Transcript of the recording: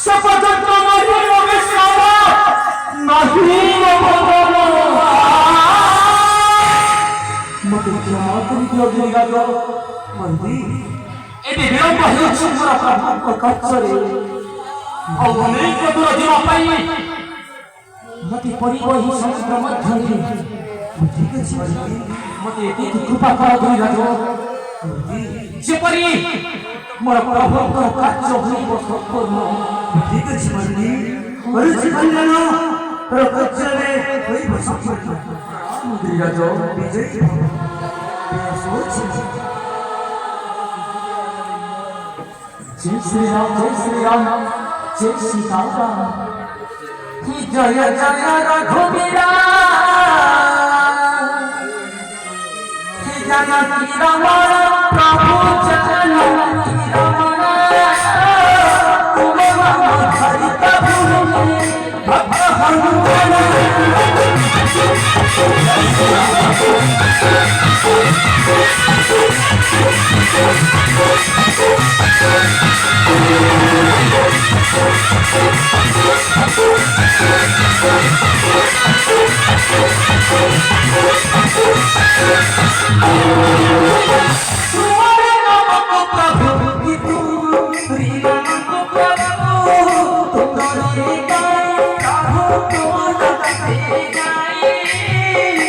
सपदत नहीं महेश्वर नहीं मते क्षमा कर दियो गिरिराज मंदी एबे विलंब हेउछि मोर प्रभु कक्षरे अनेक दूर जीवा पाई मते परिबो ही समुद्र मध्यरे ठीक अछि मते एति कृपा कर गिरिराज जेपरि मोर प्रभु कार्य होइबो संपूर्ण ठीक अछि मंदी परिचि कल्याण प्रकक्षरे होइबो संपूर्ण गिरिराज विजय जय श्री राम जय श्री राम जय सीताराम जय जय रघुवीरा जानकी रमण प्रभु जानकी रमण तुम हरित भूमि भक्त हनुमान Thank you.